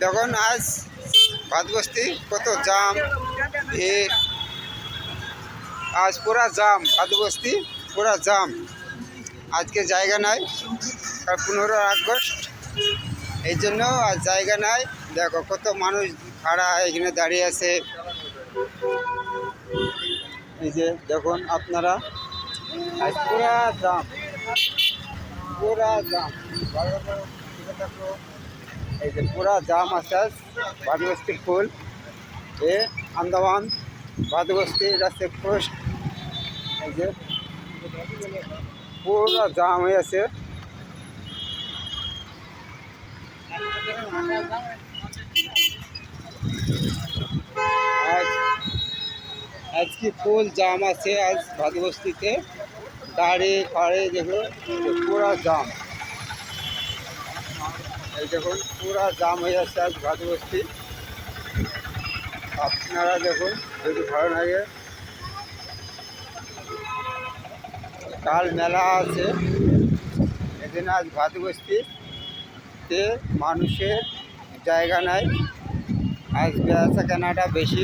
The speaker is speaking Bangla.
দেখুন আজ ভাতবস্তি কত জাম, ভিড়। আজ পুরা জাম, ভাতবস্তি পুরা জাম। আজকে জায়গা নাই, আর 15 আগস্ট, এই জন্য আজ জায়গা নাই। দেখো কত মানুষ খাড়া এখানে দাঁড়িয়ে আছে। এই যে দেখুন আপনারা, আজ পুরা জাম, পুরা জাম। এই যে পুরা জাম আছে আজ ভাতবস্তির ফুল। এ আন্দামান ভাতবস্তি, এটা চেকপোস্ট। এই যে পুরা জাম হয়ে আছে। আজ কি ফুল জাম আছে আজ ভাতবস্তিতে, গাড়ি ফাড়ি দেখুন পুরা জাম। এই দেখুন পুরা জাম হয়ে যাচ্ছে আজ ভাতবস্তি। আপনারা দেখুন, যদি ভালো লাগে, কাল মেলা আছে, এদিন আজ ভাতবস্তিতে মানুষের জায়গা নাই, আজ বেচা কেনাটা বেশি।